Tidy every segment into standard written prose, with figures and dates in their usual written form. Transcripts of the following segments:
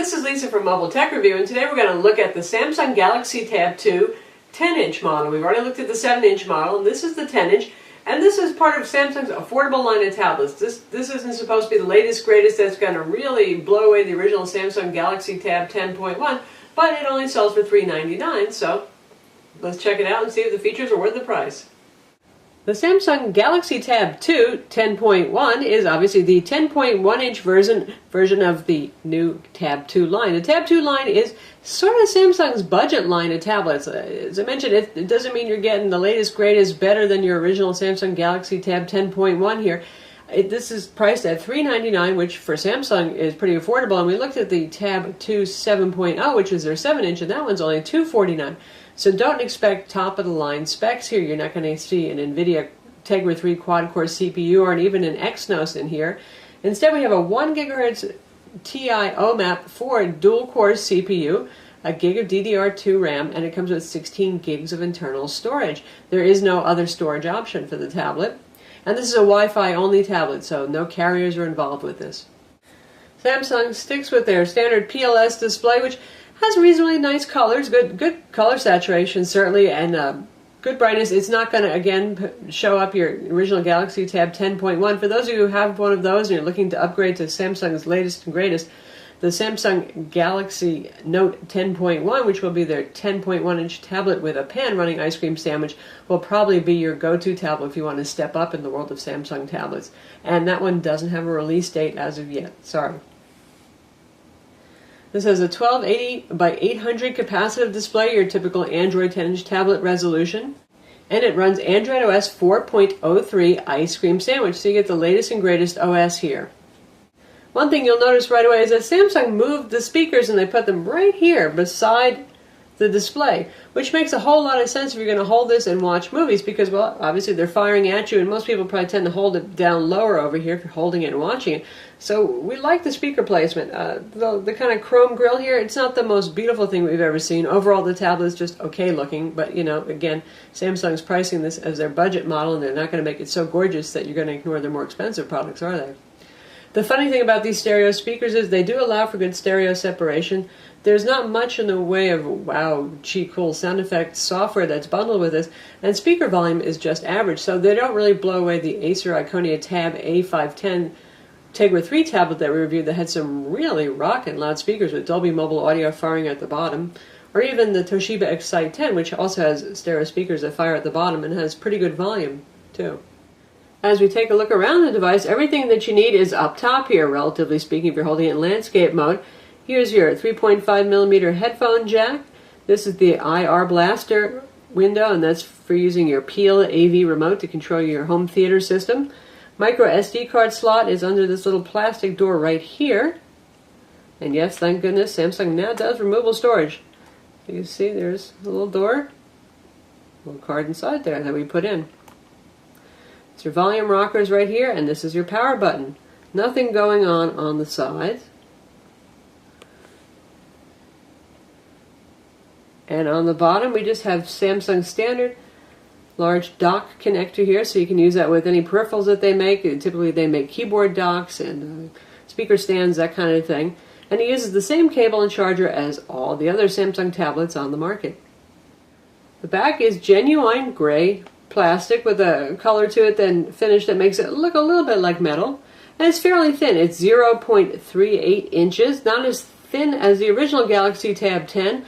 This is Lisa from Mobile Tech Review, and today we're going to look at the Samsung Galaxy Tab 2 10-inch model. We've already looked at the 7-inch model, and this is the 10-inch, and this is part of Samsung's affordable line of tablets. This isn't supposed to be the latest, greatest that's going to really blow away the original Samsung Galaxy Tab 10.1, but it only sells for $399, so let's check it out and see if the features are worth the price. The Samsung Galaxy Tab 2 10.1 is obviously the 10.1-inch version of the new Tab 2 line. The Tab 2 line is sort of Samsung's budget line of tablets. As I mentioned, it doesn't mean you're getting the latest, greatest, better than your original Samsung Galaxy Tab 10.1 here. This is priced at $399, which for Samsung is pretty affordable. And we looked at the Tab 2 7.0, which is their 7-inch, and that one's only $249. So don't expect top-of-the-line specs here. You're not going to see an NVIDIA Tegra 3 quad-core CPU or even an Exynos in here. Instead, we have a 1 GHz Ti OMAP 4 dual-core CPU, a gig of DDR2 RAM, and it comes with 16 gigs of internal storage. There is no other storage option for the tablet. And this is a Wi-Fi only tablet, so no carriers are involved with this. Samsung sticks with their standard PLS display, which has reasonably nice colors, good color saturation certainly, and good brightness. It's not going to, again, show up your original Galaxy Tab 10.1. For those of you who have one of those and you're looking to upgrade to Samsung's latest and greatest, the Samsung Galaxy Note 10.1, which will be their 10.1-inch tablet with a pan running ice cream sandwich, will probably be your go-to tablet if you want to step up in the world of Samsung tablets. And that one doesn't have a release date as of yet. Sorry. This has a 1280 by 800 capacitive display, your typical Android 10-inch tablet resolution. And it runs Android OS 4.03 Ice Cream Sandwich, so you get the latest and greatest OS here. One thing you'll notice right away is that Samsung moved the speakers and they put them right here beside the display, which makes a whole lot of sense if you're going to hold this and watch movies because, well, obviously they're firing at you and most people probably tend to hold it down lower over here if you're holding it and watching it. So we like the speaker placement. The kind of chrome grille here, it's not the most beautiful thing we've ever seen. Overall, the tablet is just okay looking, but, you know, again, Samsung's pricing this as their budget model and they're not going to make it so gorgeous that you're going to ignore their more expensive products, are they? The funny thing about these stereo speakers is they do allow for good stereo separation. There's not much in the way of, wow, gee, cool sound effects software that's bundled with this, and speaker volume is just average, so they don't really blow away the Acer Iconia Tab A510 Tegra 3 tablet that we reviewed that had some really rockin' loud speakers with Dolby Mobile audio firing at the bottom, or even the Toshiba Excite 10, which also has stereo speakers that fire at the bottom and has pretty good volume, too. As we take a look around the device, everything that you need is up top here, relatively speaking, if you're holding it in landscape mode. Here's your 3.5mm headphone jack. This is the IR Blaster window, and that's for using your Peel AV remote to control your home theater system. Micro SD card slot is under this little plastic door right here. And yes, thank goodness, Samsung now does removable storage. You can see there's a little door, a little card inside there that we put in. It's your volume rockers right here, and this is your power button. Nothing going on the sides. And on the bottom, we just have Samsung standard large dock connector here, so you can use that with any peripherals that they make. Typically, they make keyboard docks and speaker stands, that kind of thing. And it uses the same cable and charger as all the other Samsung tablets on the market. The back is genuine gray plastic with a color to it then finish that makes it look a little bit like metal, and it's fairly thin. It's 0.38 inches, not as thin as the original Galaxy Tab 10, and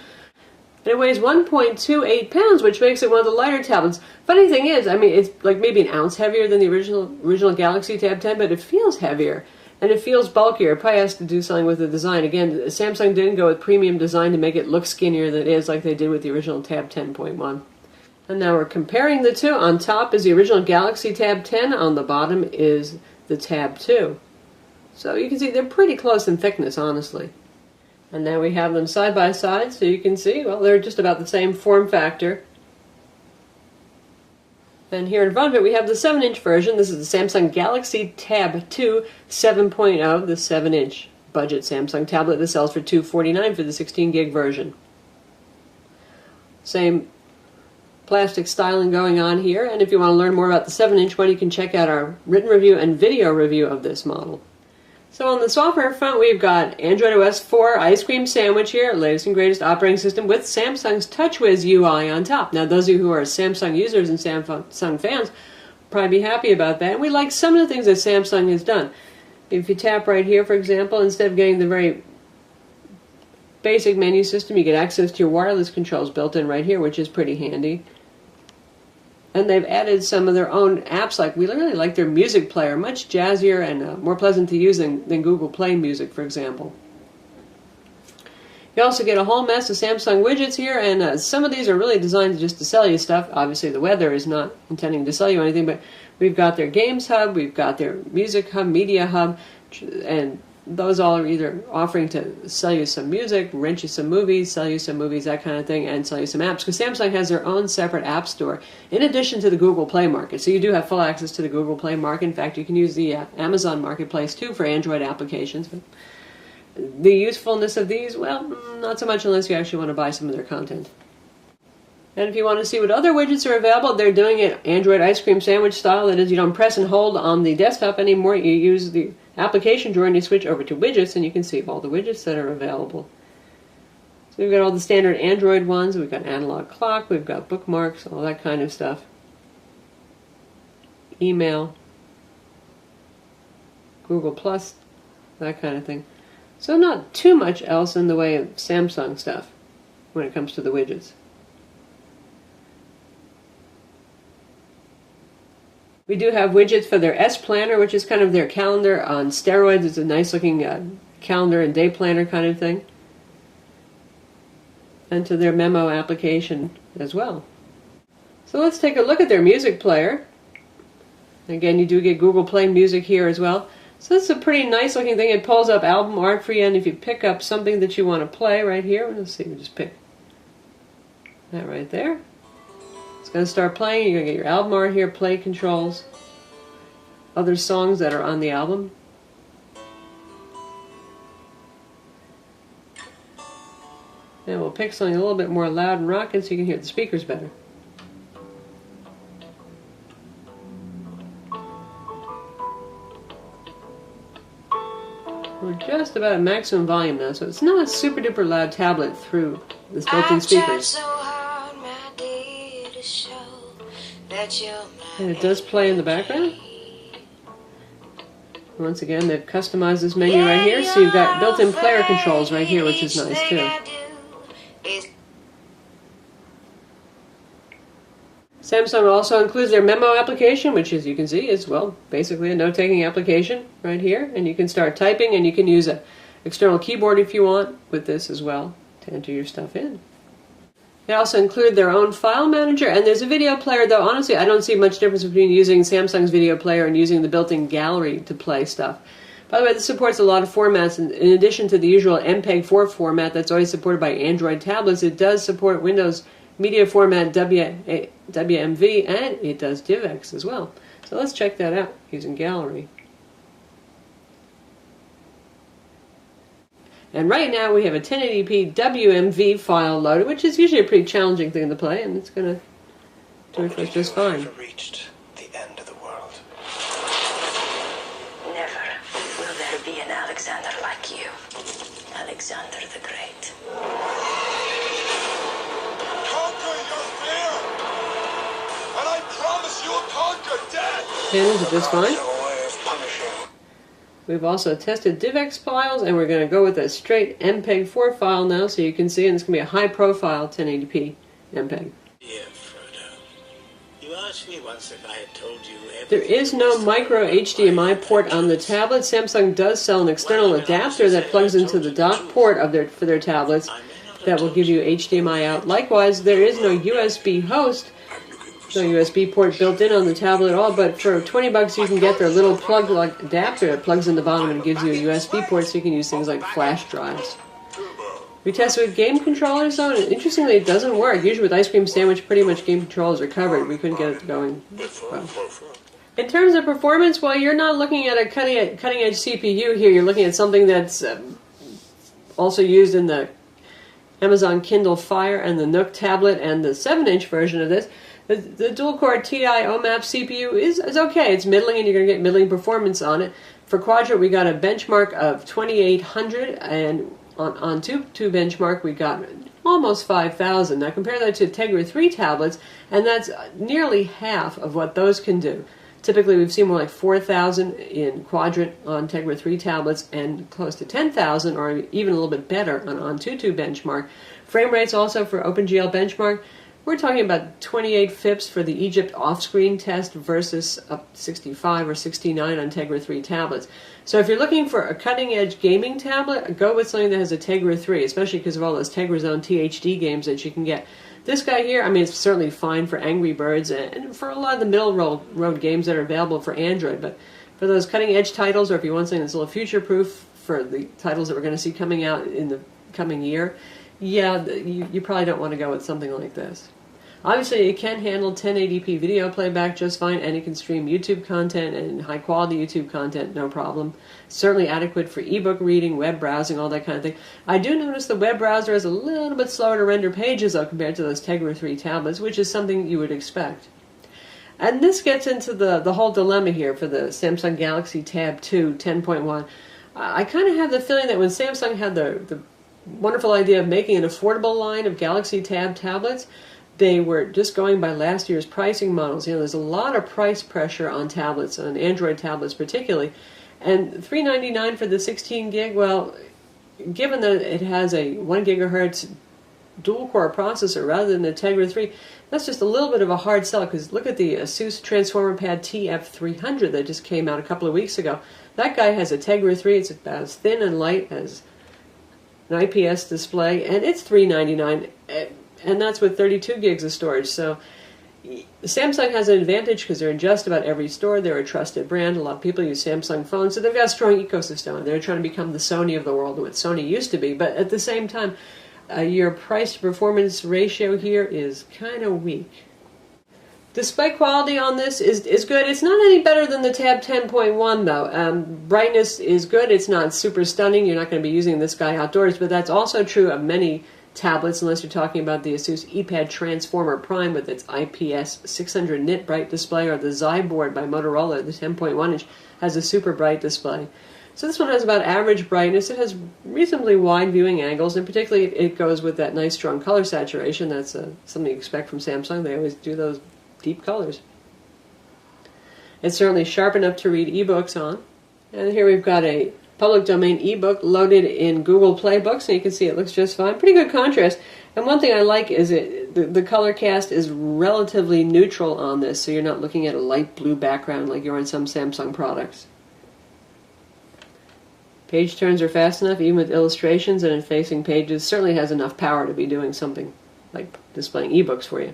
it weighs 1.28 pounds, which makes it one of the lighter tablets. Funny thing is, I mean, it's like maybe an ounce heavier than the original Galaxy Tab 10, but it feels heavier and it feels bulkier. It probably has to do something with the design. Again, Samsung didn't go with premium design to make it look skinnier than it is like they did with the original Tab 10.1. And now we're comparing the two. On top is the original Galaxy Tab 10. On the bottom is the Tab 2. So you can see they're pretty close in thickness, honestly. And now we have them side by side, so you can see, well, they're just about the same form factor. And here in front of it, we have the 7-inch version. This is the Samsung Galaxy Tab 2 7.0, the 7-inch budget Samsung tablet that sells for $249 for the 16 gig version. Same plastic styling going on here, and if you want to learn more about the 7-inch one, you can check out our written review and video review of this model. So on the software front, we've got Android OS 4 Ice Cream Sandwich here, latest and greatest operating system with Samsung's TouchWiz UI on top. Now, those of you who are Samsung users and Samsung fans will probably be happy about that. And we like some of the things that Samsung has done. If you tap right here, for example, instead of getting the very basic menu system, you get access to your wireless controls built in right here, which is pretty handy. And they've added some of their own apps, like we really like their music player, much jazzier and more pleasant to use than Google Play Music, for example. You also get a whole mess of Samsung widgets here, and some of these are really designed just to sell you stuff. Obviously, the weather is not intending to sell you anything, but we've got their Games Hub, we've got their Music Hub, Media Hub, and those all are either offering to sell you some music, rent you some movies, sell you some movies, that kind of thing, and sell you some apps. Because Samsung has their own separate app store in addition to the Google Play Market. So you do have full access to the Google Play Market. In fact, you can use the Amazon Marketplace too for Android applications. But the usefulness of these, well, not so much unless you actually want to buy some of their content. And if you want to see what other widgets are available, they're doing it Android ice cream sandwich style. That is, you don't press and hold on the desktop anymore. You use the application drawer and you switch over to widgets, and you can see all the widgets that are available. So we've got all the standard Android ones. We've got analog clock, we've got bookmarks, all that kind of stuff. Email, Google Plus, that kind of thing. So not too much else in the way of Samsung stuff when it comes to the widgets. We do have widgets for their S Planner, which is kind of their calendar on steroids. It's a nice looking calendar and day planner kind of thing. And to their memo application as well. So let's take a look at their music player. Again, you do get Google Play Music here as well. So this is a pretty nice looking thing. It pulls up album art for you, and if you pick up something that you want to play right here, let's see, we'll just pick that right there. It's going to start playing. You're going to get your album art here, play controls, other songs that are on the album. And we'll pick something a little bit more loud and rocking so you can hear the speakers better. We're just about at maximum volume now, so it's not a super duper loud tablet through this built-in speakers. And it does play in the background. Once again, they've customized this menu right here, so you've got built-in player controls right here, which is nice too. Samsung also includes their memo application, which, as you can see, is, well, basically a note-taking application right here. And you can start typing, and you can use an external keyboard if you want with this as well to enter your stuff in. They also include their own file manager, and there's a video player, though honestly I don't see much difference between using Samsung's video player and using the built-in gallery to play stuff. By the way, this supports a lot of formats. In addition to the usual MPEG-4 format that's always supported by Android tablets, it does support Windows Media Format WMV, and it does DivX as well. So let's check that out using Gallery. And right now we have a 1080p WMV file loaded, which is usually a pretty challenging thing to play, and it's going to do it for us just fine. Reached the end of the world. Never will there be an Alexander like you, Alexander the Great. Conquer your fear, and I promise you'll conquer death. Handles it just fine. We've also tested DivX files, and we're going to go with a straight MPEG-4 file now, so you can see, and it's going to be a high-profile 1080p MPEG. Dear Frodo, you asked me once if I had told you everything. There is no micro HDMI port on the tablet. Samsung does sell an external adapter that plugs into the dock port for their tablets that will give you HDMI out. Likewise, there is no USB host. No USB port built in on the tablet at all, but for $20 you can get their little plug-like adapter that plugs in the bottom and gives you a USB port so you can use things like flash drives. We tested with game controllers though, and interestingly it doesn't work. Usually with Ice Cream Sandwich, pretty much game controllers are covered. We couldn't get it going well. In terms of performance, well, you're not looking at a cutting-edge CPU here. You're looking at something that's also used in the Amazon Kindle Fire and the Nook tablet and the 7-inch version of this. The dual-core TI OMAP CPU is okay. It's middling, and you're going to get middling performance on it. For Quadra, we got a benchmark of 2,800, and on two benchmark, we got almost 5,000. Now compare that to Tegra 3 tablets, and that's nearly half of what those can do. Typically, we've seen more like 4,000 in Quadrant on Tegra 3 tablets and close to 10,000, or even a little bit better on Tutu benchmark. Frame rates also for OpenGL benchmark, we're talking about 28 FIPS for the Egypt off-screen test versus up 65 or 69 on Tegra 3 tablets. So if you're looking for a cutting-edge gaming tablet, go with something that has a Tegra 3, especially because of all those Tegra Zone THD games that you can get. This guy here, I mean, it's certainly fine for Angry Birds and for a lot of the middle road games that are available for Android, but for those cutting-edge titles, or if you want something that's a little future-proof for the titles that we're going to see coming out in the coming year, yeah, you probably don't want to go with something like this. Obviously, it can handle 1080p video playback just fine, and it can stream YouTube content and high-quality YouTube content, no problem. Certainly adequate for ebook reading, web browsing, all that kind of thing. I do notice the web browser is a little bit slower to render pages, though, compared to those Tegra 3 tablets, which is something you would expect. And this gets into the whole dilemma here for the Samsung Galaxy Tab 2 10.1. I kind of have the feeling that when Samsung had the wonderful idea of making an affordable line of Galaxy Tab tablets, they were just going by last year's pricing models. You know, there's a lot of price pressure on tablets, on Android tablets particularly. And $399 for the 16 gig, well, given that it has a 1 gigahertz dual-core processor rather than the Tegra 3, that's just a little bit of a hard sell, because look at the Asus Transformer Pad TF300 that just came out a couple of weeks ago. That guy has a Tegra 3. It's about as thin and light as an IPS display, and it's $399. And that's with 32 gigs of storage. So Samsung has an advantage because they're in just about every store. They're a trusted brand. A lot of people use Samsung phones, so they've got a strong ecosystem. And they're trying to become the Sony of the world, what Sony used to be. But at the same time, your price-to-performance ratio here is kind of weak. Display quality on this is good. It's not any better than the Tab 10.1, though. Brightness is good. It's not super stunning. You're not going to be using this guy outdoors, but that's also true of many tablets, unless you're talking about the Asus ePad Transformer Prime with its IPS 600 nit bright display, or the Zyboard by Motorola, the 10.1 inch, has a super bright display. So this one has about average brightness. It has reasonably wide viewing angles, and particularly it goes with that nice strong color saturation. That's something you expect from Samsung. They always do those deep colors. It's certainly sharp enough to read ebooks on. And here we've got a public domain ebook loaded in Google Play Books, and you can see it looks just fine. Pretty good contrast. And one thing I like is the color cast is relatively neutral on this, so you're not looking at a light blue background like you're on some Samsung products. Page turns are fast enough, even with illustrations and in facing pages. Certainly has enough power to be doing something like displaying ebooks for you.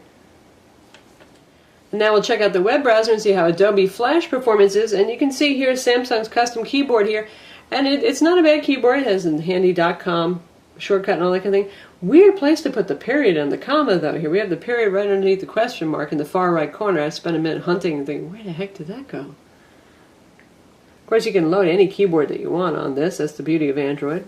And now we'll check out the web browser and see how Adobe Flash performance is. And you can see here Samsung's custom keyboard here. And it's not a bad keyboard. It has a handy.com shortcut and all that kind of thing. Weird place to put the period and the comma, though. Here we have the period right underneath the question mark in the far right corner. I spent a minute hunting and thinking, where the heck did that go? Of course, you can load any keyboard that you want on this. That's the beauty of Android.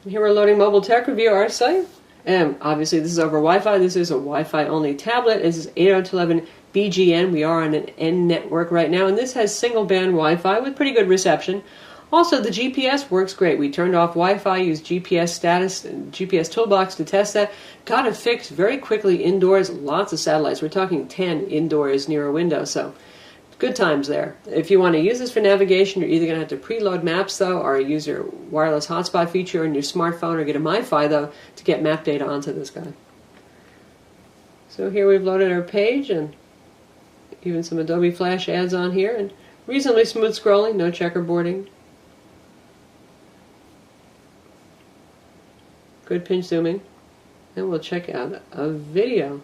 And here we're loading Mobile Tech Review, our site. And obviously this is over Wi-Fi. This is a Wi-Fi only tablet. This is 802.11 BGN. We are on an N network right now, and this has single band Wi-Fi with pretty good reception. Also, the GPS works great. We turned off Wi-Fi, used GPS status and GPS toolbox to test that. Got it fixed very quickly indoors. Lots of satellites. We're talking 10 indoors near a window, so good times there. If you want to use this for navigation, you're either going to have to preload maps, though, or use your wireless hotspot feature on your smartphone, or get a MiFi, though, to get map data onto this guy. So here we've loaded our page, and even some Adobe Flash ads on here, and reasonably smooth scrolling, no checkerboarding. Good pinch zooming. And we'll check out a video.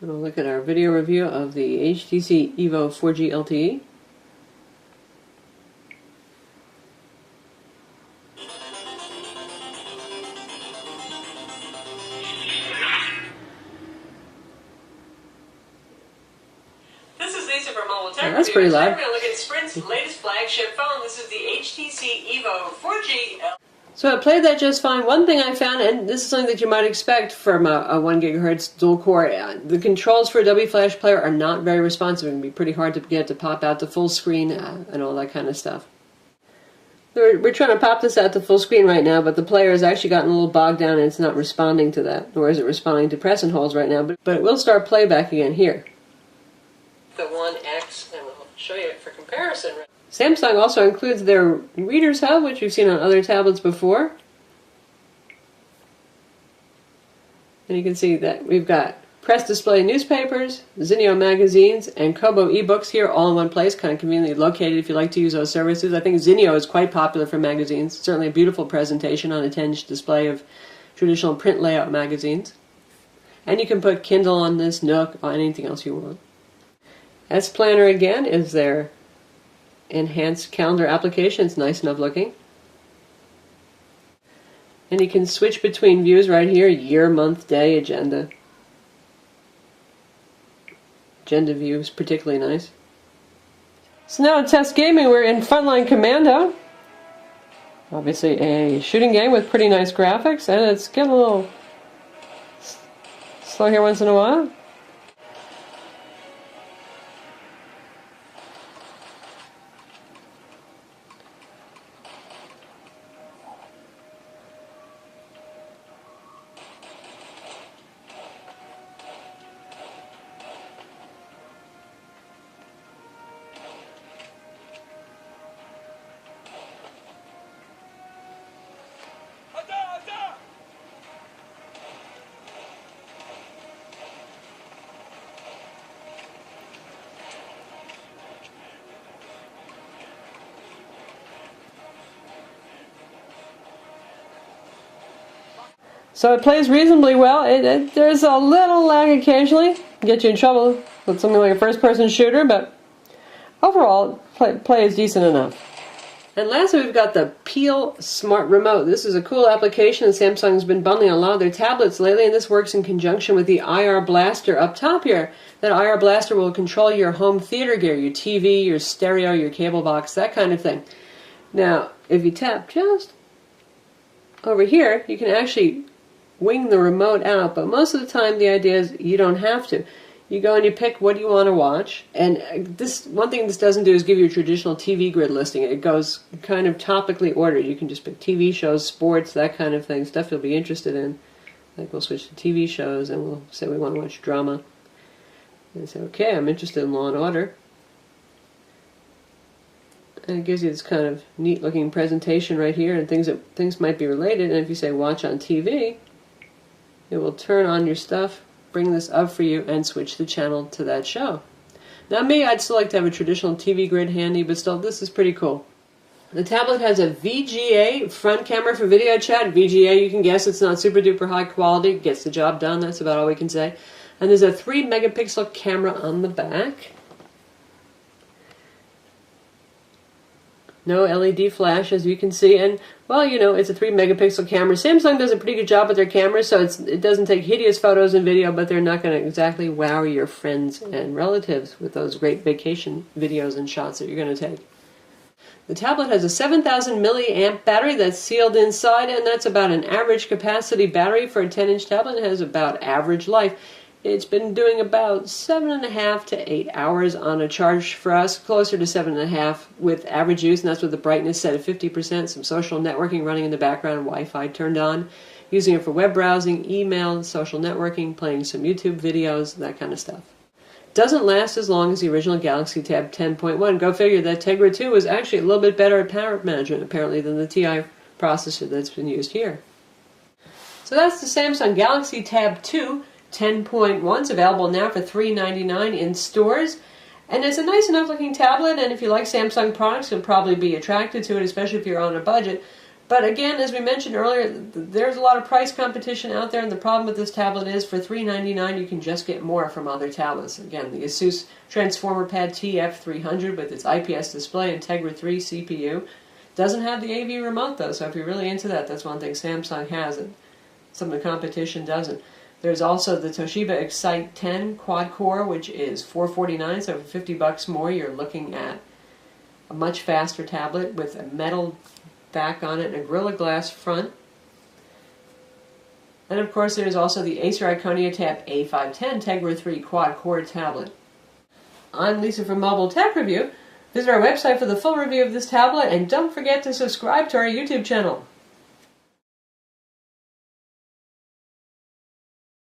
And we'll look at our video review of the HTC Evo 4G LTE. That's pretty loud. We're going to look at Sprint's latest flagship flagship phone. This is the HTC Evo 4G. So it played that just fine. One thing I found, and this is something that you might expect from a 1 gigahertz dual core, the controls for Adobe Flash Player are not very responsive. It can be pretty hard to get to pop out to full screen and all that kind of stuff. We're trying to pop this out to full screen right now, but the player has actually gotten a little bogged down and it's not responding to that, nor is it responding to press and holds right now, but it will start playback again here. The One X, and we'll show you it for comparison. Samsung also includes their Reader's Hub, which you've seen on other tablets before. And you can see that we've got Press Display newspapers, Zinio magazines, and Kobo ebooks here all in one place, kind of conveniently located if you like to use those services. I think Zinio is quite popular for magazines. Certainly a beautiful presentation on a 10-inch display of traditional print layout magazines. And you can put Kindle on this, Nook, or anything else you want. S Planner again is their enhanced calendar application. It's nice enough looking. And you can switch between views right here, year, month, day, agenda. Agenda view is particularly nice. So now at Test Gaming, we're in Frontline Commando. Obviously a shooting game with pretty nice graphics, and it's getting a little slow here once in a while. So it plays reasonably well. There's a little lag occasionally, get you in trouble with something like a first-person shooter, but overall, play is decent enough. And lastly, we've got the Peel Smart Remote. This is a cool application that Samsung's been bundling on a lot of their tablets lately, and this works in conjunction with the IR Blaster up top here. That IR Blaster will control your home theater gear, your TV, your stereo, your cable box, that kind of thing. Now, if you tap just over here, you can actually wing the remote out, but most of the time the idea is you don't have to. You go and you pick what you want to watch, and this one thing this doesn't do is give you a traditional TV grid listing. It goes kind of topically ordered. You can just pick TV shows, sports, that kind of thing, stuff you'll be interested in. Like we'll switch to TV shows and we'll say we want to watch drama. And say, okay, I'm interested in Law and Order. And it gives you this kind of neat looking presentation right here, and things might be related, and if you say watch on TV, it will turn on your stuff, bring this up for you, and switch the channel to that show. Now me, I'd still like to have a traditional TV grid handy, but still, this is pretty cool. The tablet has a VGA front camera for video chat. VGA, you can guess it's not super duper high quality, it gets the job done, that's about all we can say. And there's a 3 megapixel camera on the back. No LED flash, as you can see, and, well, you know, it's a 3 megapixel camera. Samsung does a pretty good job with their cameras, so it doesn't take hideous photos and video, but they're not going to exactly wow your friends and relatives with those great vacation videos and shots that you're going to take. The tablet has a 7,000 milliamp battery that's sealed inside, and that's about an average capacity battery for a 10-inch tablet. It has about average life. It's been doing about 7.5 to 8 hours on a charge for us, closer to 7.5 with average use, and that's with the brightness set at 50%, some social networking running in the background, Wi-Fi turned on, using it for web browsing, email, social networking, playing some YouTube videos, that kind of stuff. Doesn't last as long as the original Galaxy Tab 10.1. Go figure that Tegra 2 was actually a little bit better at power management, apparently, than the TI processor that's been used here. So that's the Samsung Galaxy Tab 2 10.1. It's available now for $399 in stores. And it's a nice enough looking tablet, and if you like Samsung products, you'll probably be attracted to it, especially if you're on a budget. But again, as we mentioned earlier, there's a lot of price competition out there, and the problem with this tablet is for $399 you can just get more from other tablets. Again, the Asus Transformer Pad TF300 with its IPS display and Tegra 3 CPU doesn't have the AV remote though, so if you're really into that, that's one thing Samsung has and some of the competition doesn't. There's also the Toshiba Excite 10 quad core, which is $449, so for $50 more you're looking at a much faster tablet with a metal back on it and a Gorilla Glass front. And of course there's also the Acer Iconia Tab A510 Tegra 3 quad-core tablet. I'm Lisa from Mobile Tech Review. Visit our website for the full review of this tablet, and don't forget to subscribe to our YouTube channel.